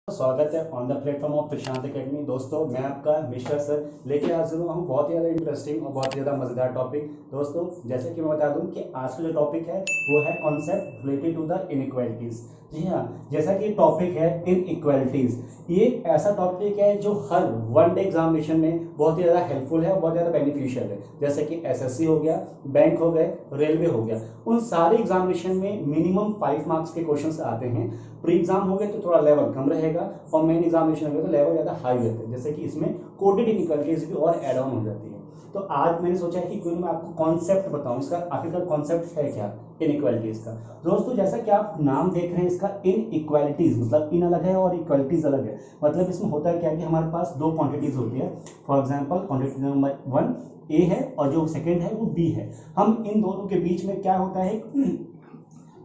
स्वागत है on the platform of Prashant academy. दोस्तों मैं आपका मिश्रा सर लेके हाजिर हुआ हूँ बहुत ही ज़्यादा इंटरेस्टिंग और बहुत ही ज़्यादा मज़ेदार टॉपिक। दोस्तों जैसे कि मैं बता दूं कि आज का जो टॉपिक है वो है concept related to the inequalities. जी हाँ, जैसा कि टॉपिक है इनइक्वालिटीज़, ये ऐसा टॉपिक है जो हर वन डे एग्जामिनेशन में बहुत ही ज़्यादा हेल्पफुल है और बहुत ज़्यादा बेनिफिशियल है। जैसे कि एसएससी हो गया, बैंक हो गए, रेलवे हो गया, उन सारे एग्जामिनेशन में मिनिमम 5 मार्क्स के क्वेश्चन आते हैं। प्री एग्जाम हो गए तो थोड़ा लेवल कम रहेगा और मेन एग्जामिनेशन हो गया तो लेवल ज़्यादा हाई रहता है। जैसे कि इसमें कोडेड इनइक्वालिटीज भी और एड ऑन हो जाती है। तो आज मैंने सोचा है कि क्यों मैं आपको कॉन्सेप्ट बताऊं, इसका आखिरकार कॉन्सेप्ट है क्या इनइक्वालिटीज का। दोस्तों जैसा कि आप नाम देख रहे हैं इसका इनइक्वालिटीज, मतलब इन अलग है और इक्वालिटीज अलग है। मतलब इसमें होता है क्या कि हमारे पास दो क्वांटिटीज होती है। फॉर एग्जांपल क्वांटिटी नंबर 1 ए है और जो सेकंड है वो बी है। हम इन दोनों के बीच में क्या होता है,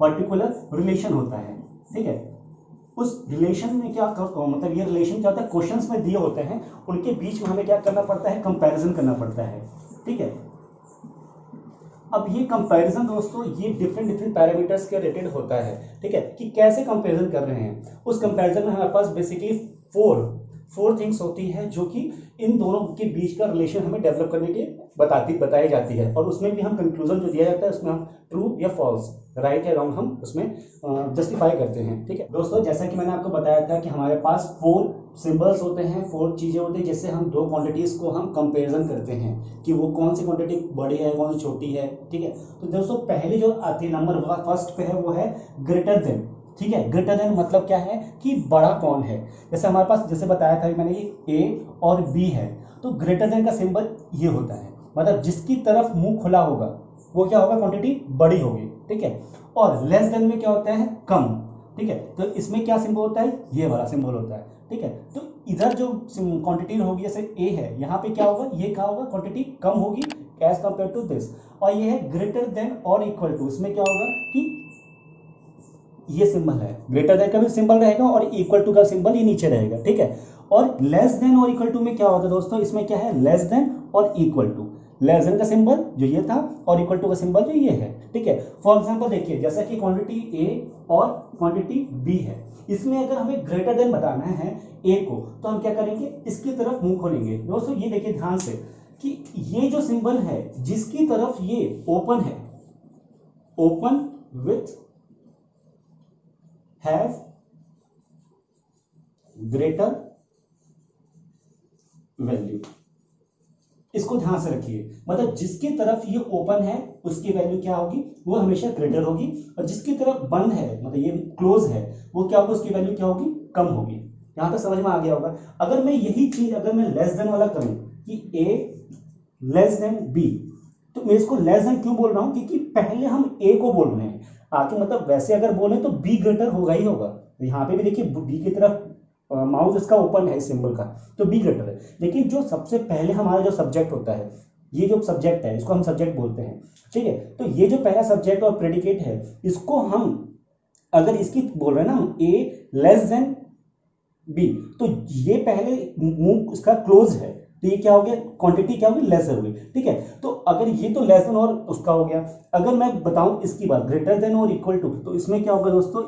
पर्टिकुलर रिलेशन होता है। ठीक है, उस रिलेशन में क्या मतलब ये रिलेशन क्या होता है, क्वेश्चंस में दिए होते हैं, उनके बीच में हमें क्या करना पड़ता है, कंपैरिजन करना पड़ता है। ठीक है, अब ये कंपैरिजन दोस्तों ये डिफरेंट पैरामीटर्स के रिलेटेड होता है। ठीक है, कि कैसे कंपैरिजन कर रहे हैं। उस कंपैरिजन में हमारे पास बेसिकली फोर थिंग्स होती है जो कि इन दोनों के बीच का रिलेशन हमें डेवलप करने के बताई जाती है। और उसमें भी हम कंक्लूजन जो दिया जाता है उसमें हम ट्रू या फॉल्स, राइट या रॉन्ग हम उसमें जस्टिफाई करते हैं। ठीक है दोस्तों, जैसा कि मैंने आपको बताया था कि हमारे पास 4 सिंबल्स होते हैं, 4 चीजें होती हैं जिससे हम दो क्वांटिटीज को हम कंपेरिजन करते हैं कि वो कौन सी क्वांटिटी बड़ी है कौन सी छोटी है। ठीक है, तो दोस्तों पहली जो आती है नंबर फर्स्ट पे है वो है ग्रेटर देन। ठीक है, ग्रेटर देन मतलब क्या है कि बड़ा कौन है। जैसे हमारे पास जैसे बताया था मैंने कि ए और बी है, तो ग्रेटर देन का सिंबल ये होता है, मतलब जिसकी तरफ मुंह खुला होगा वो क्या होगा, क्वांटिटी बड़ी होगी। ठीक है, और लेस देन में क्या होता है, कम। ठीक है, तो इसमें क्या सिंबल होता है, ये वाला सिंबल होता है। ठीक है, तो इधर जो क्वांटिटी होगी जैसे ए है, यहाँ पे क्या होगा, ये क्या होगा, क्वांटिटी कम होगी एज कंपेयर टू दिस। और ये है ग्रेटर देन और इक्वल टू, इसमें क्या होगा कि ये सिंबल है, ग्रेटर देन का भी सिंबल रहेगा और इक्वल टू का सिंबल ये नीचे रहेगा। ठीक है, और लेस देन और इक्वल टू में क्या होता है दोस्तों, इसमें क्या है, लेस देन और इक्वल टू। लेस देन का सिंबल जो ये था और इक्वल टू का सिंबल जो ये है। ठीक है, फॉर एग्जांपल देखिए जैसा कि क्वांटिटी ए और क्वांटिटी बी है, इसमें अगर हमें ग्रेटर देन बताना है ए को तो हम क्या करेंगे, इसकी तरफ मुंह खोलेंगे। दोस्तों ये देखिए ध्यान से कि ये जो सिंबल है जिसकी तरफ ये ओपन है, open with have greater value, इसको ध्यान से रखिए। मतलब जिसकी तरफ ये ओपन है उसकी वैल्यू क्या होगी, वो हमेशा ग्रेटर होगी, और जिसकी तरफ बंद है मतलब ये क्लोज है वो क्या होगा, उसकी वैल्यू क्या होगी, कम होगी। यहां तक समझ में आ गया होगा। अगर मैं यही चीज अगर मैं लेस देन वाला करूं कि ए लेस देन बी, तो मैं इसको लेस देन क्यों बोल रहा हूं, क्योंकि पहले हम ए को बोल रहे हैं, आगे मतलब वैसे अगर बोले तो बी ग्रेटर होगा ही होगा। यहां पे भी देखिए बी की तरफ माउस इसका ओपन है इस सिंबल का, तो बी ग्रेटर है। लेकिन जो सबसे पहले हमारा जो सब्जेक्ट होता है, ये जो सब्जेक्ट है इसको हम सब्जेक्ट बोलते हैं। ठीक है, तो ये जो पहला सब्जेक्ट और प्रेडिकेट है इसको हम अगर इसकी बोल रहे हैं ना हम ए लेस देन बी, तो ये पहले मुंह इसका क्लोज है, तो ये क्या हो गया, क्वांटिटी क्या होगी, लेस हो गई। ठीक है, तो अगर ये तो लेस देन और उसका हो गया, अगर मैं बताऊं इसकी बात ग्रेटर देन और इक्वल टू, तो इसमें क्या होगा दोस्तों,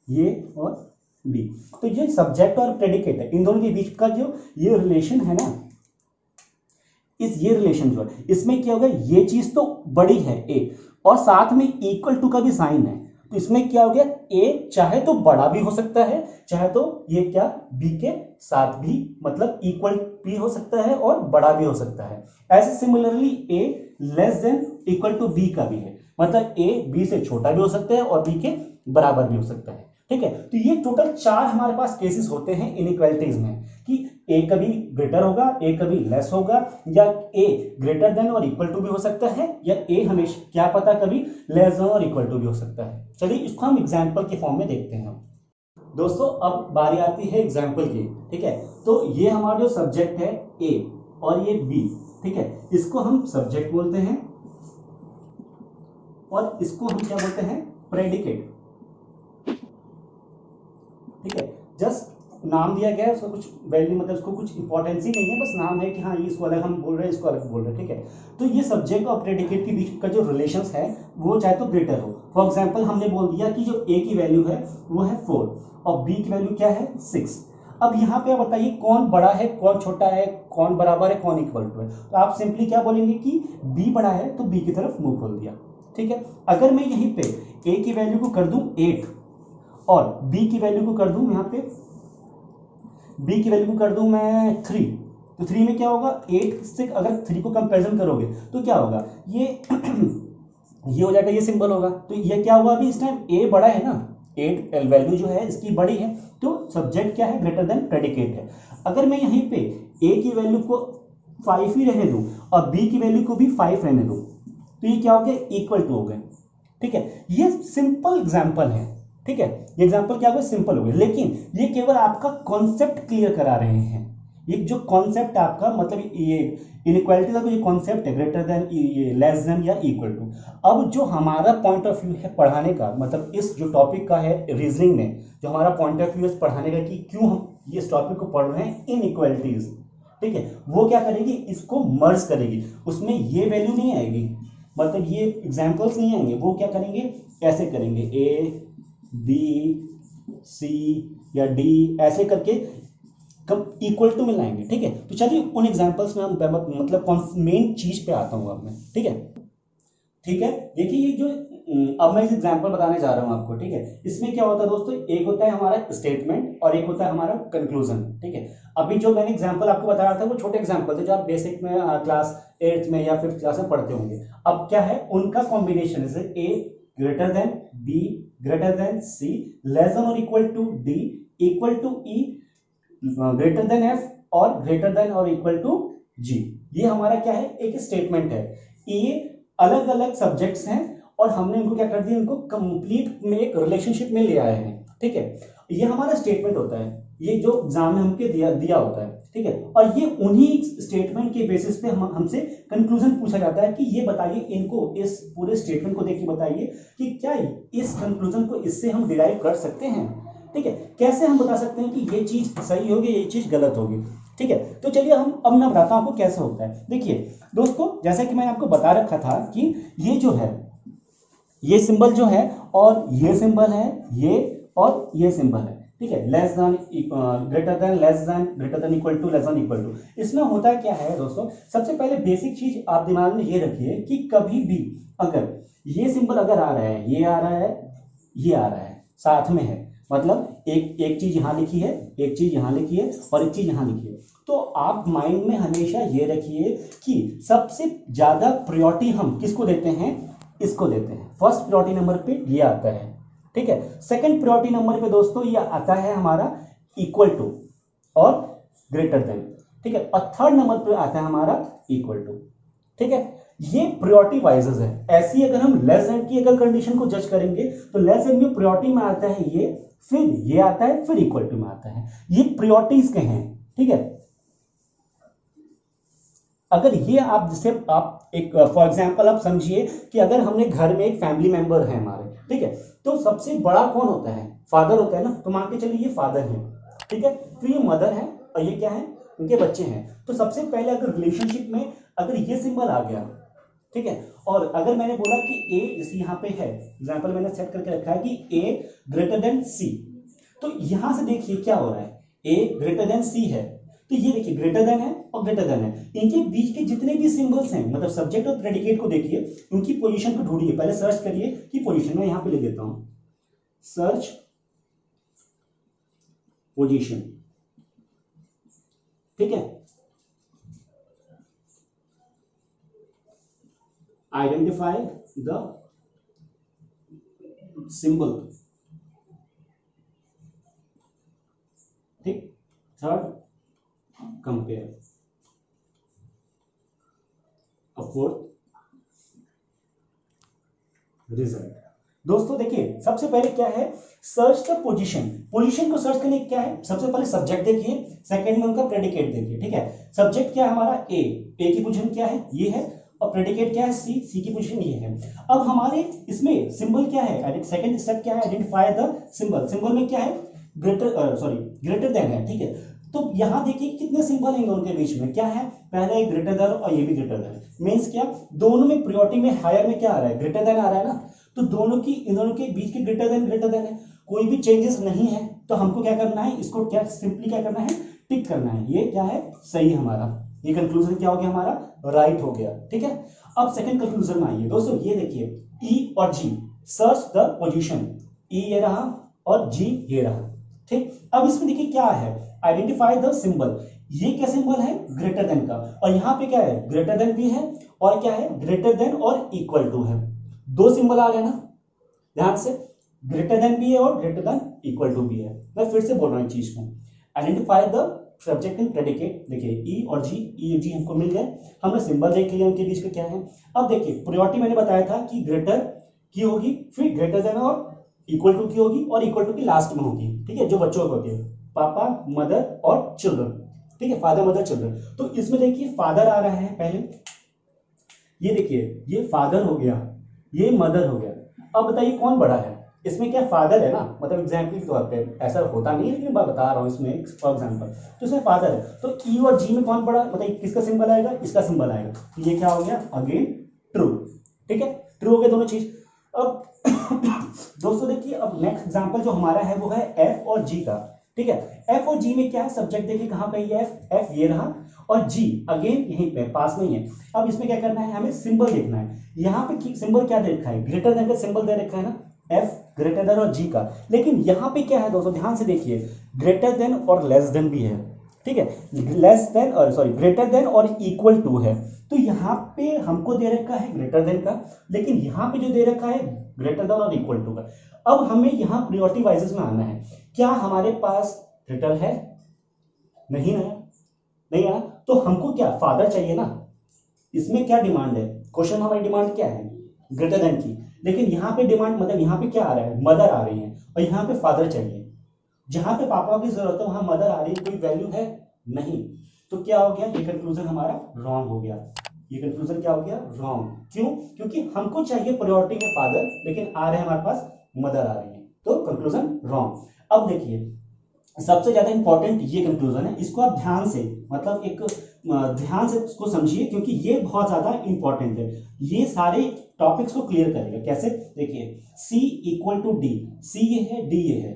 ये और बी। तो ये सब्जेक्ट और प्रेडिकेट है, इन दोनों के बीच का जो ये रिलेशन है ना, ये रिलेशन जो है इसमें क्या होगा, ये चीज तो बड़ी है ए और साथ में इक्वल टू का भी साइन है, तो इसमें क्या हो गया, ए चाहे तो बड़ा भी हो सकता है, चाहे तो ये क्या बी के साथ भी मतलब इक्वल भी हो सकता है और बड़ा भी हो सकता है। ऐसे similarly a less than equal to b का भी है, मतलब ए बी से छोटा भी हो सकता है और बी के बराबर भी हो सकता है। ठीक है, तो ये टोटल 4 हमारे पास केसेस होते हैं इनइक्वालिटीज में, कि ए कभी ग्रेटर होगा, ए कभी लेस होगा, या ए ग्रेटर देन और इक्वल टू भी हो सकता है, या ए हमेशा क्या पता कभी लेस देन और इक्वल टू भी हो सकता है। चलिए इसको हम एग्जाम्पल के फॉर्म में देखते हैं। दोस्तों अब बारी आती है एग्जाम्पल की। ठीक है, तो ये हमारा जो सब्जेक्ट है ए और ये बी, ठीक है, इसको हम सब्जेक्ट बोलते हैं और इसको हम क्या बोलते हैं, प्रेडिकेट। ठीक है, जस्ट नाम दिया गया है, उसका कुछ वैल्यू मतलब उसको कुछ इंपॉर्टेंस ही नहीं है, बस नाम है कि हाँ ये इसको अलग हम बोल रहे हैं, इसको अलग बोल रहे हैं, ठीक है। तो ये सब्जेक्ट और प्रेडिकेट के बीच का जो रिलेशन है वो चाहे तो ग्रेटर हो। फॉर एग्जाम्पल हमने बोल दिया कि जो ए की वैल्यू है वो है 4 और बी की वैल्यू क्या है 6। अब यहाँ पे आप बताइए कौन बड़ा है कौन छोटा है, कौन बराबर है कौन इक्वल टू है। तो आप सिंपली क्या बोलेंगे कि बी बड़ा है तो बी की तरफ मुंह खोल दिया, ठीक है। अगर मैं यहीं पे ए की वैल्यू को कर दूं 8 और बी की वैल्यू को कर दूं यहाँ पे बी की वैल्यू को कर दूं मैं 3, तो 3 में क्या होगा 8 से अगर 3 को कंपैरिजन करोगे तो क्या होगा ये ये हो जाएगा, ये सिंबल होगा। तो ये क्या हुआ अभी इस टाइम ए बड़ा है ना, 8 वैल्यू जो है इसकी बड़ी है, तो सब्जेक्ट क्या है ग्रेटर देन प्रेडिकेट है। अगर मैं यहीं पे ए की वैल्यू को 5 ही रहने दूं और बी की वैल्यू को भी 5 रहने दूं तो ये क्या हो गया इक्वल टू हो गए, ठीक है। ये सिंपल एग्जांपल है, ठीक है। ये एग्जांपल क्या होगा सिंपल हो गया, लेकिन ये केवल आपका कॉन्सेप्ट क्लियर करा रहे हैं। ये जो कॉन्सेप्ट आपका मतलब ये इनइक्वालिटी का जो ये कॉन्सेप्ट है ग्रेटर देन ये लेस देन या इक्वल टू। अब जो हमारा पॉइंट ऑफ व्यू है पढ़ाने का, मतलब इस जो टॉपिक का है रीजनिंग में जो हमारा पॉइंट ऑफ व्यू है पढ़ाने का कि क्यों हम ये इस टॉपिक को पढ़ रहे हैं इनइक्वालिटीज, ठीक है, वो क्या करेगी इसको मर्ज करेगी। उसमें ये वैल्यू नहीं आएगी, मतलब ये एग्जाम्पल्स नहीं आएंगे, वो क्या करेंगे ऐसे करेंगे ए बी सी या डी ऐसे करके कब इक्वल टू में लाएंगे, ठीक है। तो चलिए उन एग्जांपल्स में हम मतलब मेन चीज पे आता हूं अब मैं, ठीक है। ठीक है, देखिए ये जो अब मैं इस एग्जांपल बताने जा रहा हूं आपको, ठीक है। इसमें क्या होता है दोस्तों, एक होता है हमारा स्टेटमेंट और एक होता है हमारा कंक्लूजन, ठीक है। अभी जो मैंने एग्जांपल आपको बताया था वो छोटे एग्जांपल थे जो आप बेसिक में क्लास 8th में या 5th क्लास में पढ़ते होंगे। अब क्या है उनका कॉम्बिनेशन, जैसे A greater than B greater than C less than और equal to D equal to E greater than F और ग्रेटर देन और इक्वल टू जी। ये हमारा क्या है एक स्टेटमेंट है। ये अलग अलग सब्जेक्ट्स हैं और हमने इनको क्या कर दिया, इनको कंप्लीट में एक रिलेशनशिप में ले आए हैं, ठीक है। ये हमारा स्टेटमेंट होता है, ये जो एग्जाम में हमके दिया होता है, ठीक है। और ये उन्हीं स्टेटमेंट के बेसिस पे हमसे कंक्लूजन पूछा जाता है कि ये बताइए इनको, इस पूरे स्टेटमेंट को देखिए बताइए कि क्या इस कंक्लूजन को इससे हम डिराइव कर सकते हैं, ठीक है। कैसे हम बता सकते हैं कि ये चीज सही होगी ये चीज गलत होगी, ठीक है। तो चलिए अब मैं बताता हूं आपको कैसे होता है। देखिए दोस्तों जैसा कि मैंने आपको बता रखा था कि ये जो है ये सिंबल जो है और ये सिंबल है ये और ये सिंबल है, ठीक है। Less than greater than less than greater than equal to less than equal to. इसमें होता क्या है दोस्तों, सबसे पहले बेसिक चीज आप दिमाग में ये रखिए कि कभी भी अगर ये सिंबल अगर आ रहा है ये आ रहा है ये आ रहा है साथ में है, मतलब एक चीज यहां लिखी है एक चीज यहां लिखी है और एक चीज यहां लिखी है, तो आप माइंड में हमेशा ये रखिए कि सबसे ज्यादा प्रायोरिटी हम किसको देते हैं, इसको देते हैं। फर्स्ट प्रायोरिटी नंबर पे ये आता है, ठीक है। सेकंड प्रायोरिटी नंबर पे दोस्तों ये आता है हमारा इक्वल टू और ग्रेटर देन, ठीक है। और थर्ड नंबर पे आता है हमारा इक्वल टू, ठीक है। ये प्रायोरिटी वाइजेस है। ऐसी अगर हम लेस देन की अगर कंडीशन को जज करेंगे तो लेस देन में प्रायोरिटी में आता है ये, फिर ये आता है, फिर इक्वल टू में आता है। ये प्रायोरिटीज के हैं, ठीक है। अगर ये आप जैसे आप एक फॉर एग्जांपल आप समझिए कि अगर हमने घर में एक फैमिली मेंबर है हमारे, ठीक है, तो सबसे बड़ा कौन होता है, फादर होता है ना। तो मान के चलिए ये फादर है, ठीक है, फिर ये मदर है और ये क्या है उनके बच्चे हैं। तो सबसे पहले अगर रिलेशनशिप में अगर ये सिंबल आ गया, ठीक है, और अगर मैंने बोला कि ए जैसे यहाँ पे है एग्जाम्पल मैंने सेट करके रखा है कि ए ग्रेटर देन सी, तो यहां से देखिए क्या हो रहा है, ए ग्रेटर देन सी है, तो ये देखिए ग्रेटर देन है और ग्रेटर देन है। इनके बीच के जितने भी सिंबल्स हैं मतलब सब्जेक्ट और प्रेडिकेट को देखिए, उनकी पोजीशन को ढूंढिए, पहले सर्च करिए कि पोजीशन में यहां पे लिख देता हूं सर्च पोजीशन, ठीक है। आइडेंटिफाई द सिंबल, ठीक। Third compare, fourth result. दोस्तों देखिए सबसे पहले क्या है सर्च द पोजीशन। पोजीशन को सर्च करने क्या है, सबसे पहले सब्जेक्ट देखिए, सेकंड में उनका प्रेडिकेट देखिए, ठीक है। सब्जेक्ट क्या है हमारा ए की पोजीशन क्या है ये है, और प्रेडिकेट क्या है सी की पोजीशन ये है। अब हमारे इसमें सिंबल क्या है, सेकंड स्टेप क्या है आइडेंटिफाई द सिंबल। सिंबल में क्या है ग्रेटर देन है, ठीक है। तो यहाँ देखिए कितने सिंबल हैं उनके बीच में, क्या है, पहले एक ग्रेटर देन और ये भी ग्रेटर देन, मीन्स क्या, दोनों में प्रायोरिटी में हायर में क्या आ रहा है, ग्रेटर देन आ रहा है ना। तो इन दोनों के बीच के ग्रेटर देन है, कोई भी चेंजेस नहीं है। तो हमको क्या करना है, इसको क्या सिंपली क्या करना है, टिक करना है। ये क्या है, सही हमारा, ये कंक्लूजन क्या हो गया हमारा, राइट हो गया, ठीक है। अब सेकंड कंक्लूजन में आइए दोस्तों, ये देखिए ई और जी, सर्च द पोजीशन, ई ये रहा और जी ये रहा, ठीक। अब इसमें देखिए क्या है, आइडेंटिफाई द सिंबल, ये क्या सिंबल है, ग्रेटर देन का, और यहाँ पे क्या है, ग्रेटर देन भी है और क्या है, ग्रेटर देन और इक्वल टू है, दो सिंबल आ रहे हैं ना ध्यान से, ग्रेटर देन भी है और ग्रेटर देन इक्वल टू भी है। मैं फिर से बोल रहा हूँ चीज को, identify the subject and predicate, देखिए ई और जी, ई जी हमको मिल गए, हमने सिंबल देख लिया उनके बीच का क्या है। अब देखिए प्रायोरिटी मैंने बताया था कि ग्रेटर की होगी, फिर ग्रेटर देन और इक्वल टू की होगी, और इक्वल टू की लास्ट में होगी, ठीक है, जो बच्चों को होती है, पापा मदर और चिल्ड्रन, ठीक है, फादर मदर चिल्ड्रन। तो इसमें देखिए फादर आ रहा है पहले, ये देखिए ये फादर हो गया, ये मदर हो गया। अब बताइए कौन बड़ा है, इसमें क्या फादर है ना, मतलब एग्जाम्पल के तौर पे, ऐसा होता नहीं है लेकिन मैं बता रहा हूँ इसमें फॉर एग्जाम्पल, तो इसमें फादर है, तो ई और जी में कौन बड़ा, बताइए किसका सिंबल आएगा, इसका सिंबल आएगा, तो ये क्या हो गया, अगेन ट्रू, ठीक है, ट्रू हो गया दोनों चीज। अब दोस्तों देखिए अब नेक्स्ट एग्जाम्पल जो हमारा है वो है एफ और जी का, ठीक है। एफ और जी में क्या है, सब्जेक्ट देखिए कहां पे है, एफ ये रहा और जी अगेन यहीं पे पास में ही है। अब इसमें क्या करना है, हमें सिंबल देखना है, यहाँ पे सिंबल क्या दे रखा है, ग्रेटर देन का सिंबल दे रखा है ना, एफ ग्रेटर देन और जी का, लेकिन यहाँ पे क्या है दोस्तों ध्यान से देखिए, ग्रेटर देन और लेस देन भी है, ठीक है, लेस देन और सॉरी ग्रेटर देन और इक्वल टू है। तो यहाँ पे हमको दे रखा है ग्रेटर देन का, लेकिन यहाँ पे जो दे रखा है ग्रेटर देन और इक्वल टू का। अब हमें यहाँ प्रायोरिटी वाइजेस में आना है, क्या हमारे पास ग्रेटर है, नहीं है, नहीं है, तो हमको क्या फादर चाहिए ना, इसमें क्या डिमांड है, क्वेश्चन हमारी डिमांड क्या है, ग्रेटर देन की, लेकिन यहाँ पे डिमांड मतलब यहाँ पे क्या आ रहा है, मदर आ रही है, और यहाँ पे फादर चाहिए, जहां पे पापा की जरूरत है वहां मदर आ रही है, कोई वैल्यू है नहीं, तो क्या हो गया, ये कंक्लूजन हमारा रॉन्ग हो गया, ये कंक्लूजन क्या हो गया, रॉन्ग। क्यों, क्योंकि हमको चाहिए प्रायोरिटी में फादर, लेकिन आ रहे हैं हमारे पास मदर आ रही है, तो कंक्लूजन रॉन्ग। अब देखिए सबसे ज्यादा इंपॉर्टेंट ये कंक्लूजन है, इसको आप ध्यान से मतलब एक ध्यान से इसको समझिए, क्योंकि ये बहुत ज्यादा इंपॉर्टेंट है, ये सारे टॉपिक्स को क्लियर करेगा। कैसे, देखिए C इक्वल टू डी, सी ये है, डी ये है,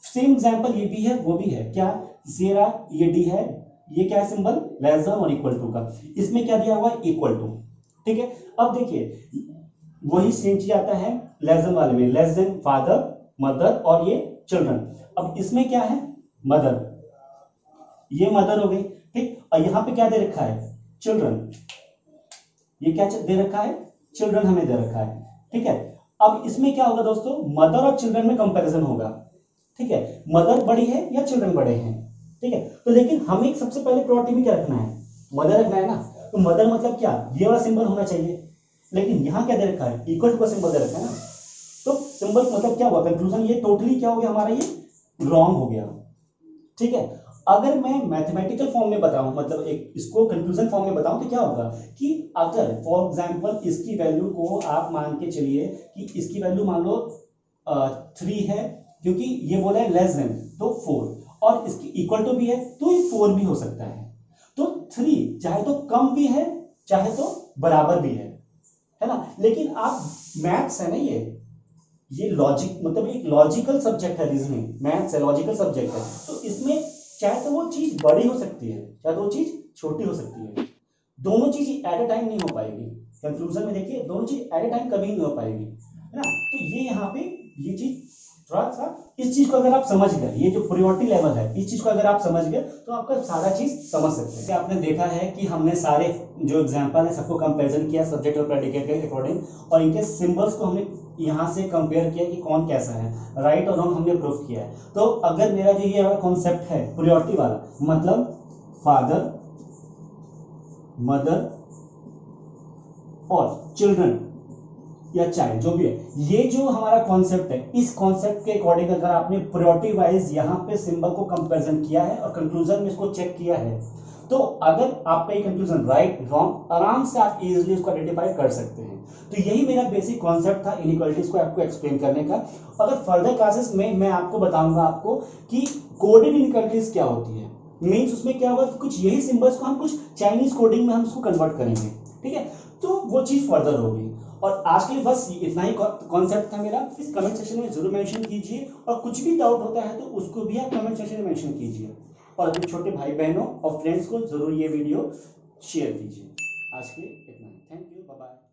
सेम एग्जांपल ये भी है वो भी है, क्या जेरा ये डी है, ये क्या है सिंबल, लेस देन और इक्वल टू का, इसमें क्या दिया हुआ है, इक्वल टू, ठीक है। अब देखिए वही सेम चीज आता है लेस देन वाले में, लेस देन फादर मदर और ये चिल्ड्रन। अब इसमें क्या है, मदर, ये मदर हो गई, ठीक, और यहां पे क्या दे रखा है, चिल्ड्रन, ये क्या दे रखा है, चिल्ड्रन हमें दे रखा है, ठीक है। अब इसमें क्या होगा दोस्तों, मदर और चिल्ड्रन में कंपैरिजन होगा, ठीक है, मदर बड़ी है या चिल्ड्रन बड़े हैं, ठीक है। तो लेकिन हमें सबसे पहले प्रायोरिटी में क्या रखना है, मदर रखना है ना, तो मदर मतलब क्या, ये वाला सिंबल होना चाहिए, लेकिन यहां क्या दे रखा है, इक्वल टू का सिंबल दे रखा है ना, तो सिंबल मतलब क्या हुआ, कंक्लूजन ये टोटली क्या हो गया हमारा, ये रॉन्ग हो गया, ठीक है। अगर मैं मैथमेटिकल फॉर्म में बताऊं, मतलब एक इसको कंक्लूजन फॉर्म में बताऊं, तो क्या होगा कि अगर फॉर एग्जांपल इसकी वैल्यू को आप मान के चलिए कि इसकी वैल्यू मान लो 3 है, क्योंकि ये बोला है लेस देन, तो 4, और इसकी इक्वल टू भी है तो ये 4 भी हो सकता है, तो 3 चाहे तो कम भी है चाहे तो बराबर भी है ना। लेकिन आप मैथ्स है ना, ये लॉजिक मतलब एक लॉजिकल सब्जेक्ट है, रीजनिंग मैथ्स है, लॉजिकल सब्जेक्ट है, तो इसमें चाहे तो वो चीज बड़ी हो सकती है चाहे तो वो चीज छोटी हो सकती है, दोनों चीज एट अ टाइम नहीं हो पाएगी। कंक्लूजन में देखिए दोनों चीज एट अ टाइम कभी नहीं हो पाएगी, है ना। तो ये यहाँ पे ये चीज थोड़ा सा, इस चीज को अगर आप समझ गए, ये जो प्रायोरिटी लेवल है, इस चीज को अगर आप समझ गए तो आपका सारा चीज समझ सकते हैं। आपने देखा है कि हमने सारे जो एग्जाम्पल है सबको कंपेरिजन किया सब्जेक्ट और प्रेडिकेट के अकॉर्डिंग, और इनके सिंबल्स को हमने यहाँ से कंपेयर किया कि कौन कैसा है, राइट और रॉन्ग हमने प्रूफ किया है। तो अगर मेरा जो ये वाला कॉन्सेप्ट है प्रायोरिटी वाला, मतलब फादर मदर और चिल्ड्रन या चाइल्ड जो भी है, ये जो हमारा कॉन्सेप्ट है, इस कॉन्सेप्ट के अकॉर्डिंग अगर आपने प्रायोरिटी वाइज यहाँ पे सिंबल को कंपैरिजन किया है और कंक्लूजन में इसको चेक किया है, तो अगर आपका ये कंक्लूजन राइट रॉन्ग आराम से आप इजीली उसको आइडेंटिफाई कर सकते हैं। तो यही मेरा बेसिक कॉन्सेप्ट था इनइक्वालिटीज को आपको एक्सप्लेन करने का। अगर फर्दर क्लासेस में मैं आपको बताऊंगा आपको कि कोडेड इनइक्वालिटीज क्या होती है, मीन्स उसमें क्या होगा, कुछ यही सिंबल्स को हम कुछ चाइनीज कोडिंग में हम उसको कन्वर्ट करेंगे, ठीक है, तो वो चीज फर्दर होगी। और आज के लिए बस इतना ही कॉन्सेप्ट था मेरा। इस कमेंट सेक्शन में जरूर मेंशन कीजिए, और कुछ भी डाउट होता है तो उसको भी आप कमेंट सेक्शन में मेंशन कीजिए, और अपने छोटे भाई बहनों और फ्रेंड्स को जरूर ये वीडियो शेयर कीजिए। आज के लिए इतना ही। Thank you, bye bye.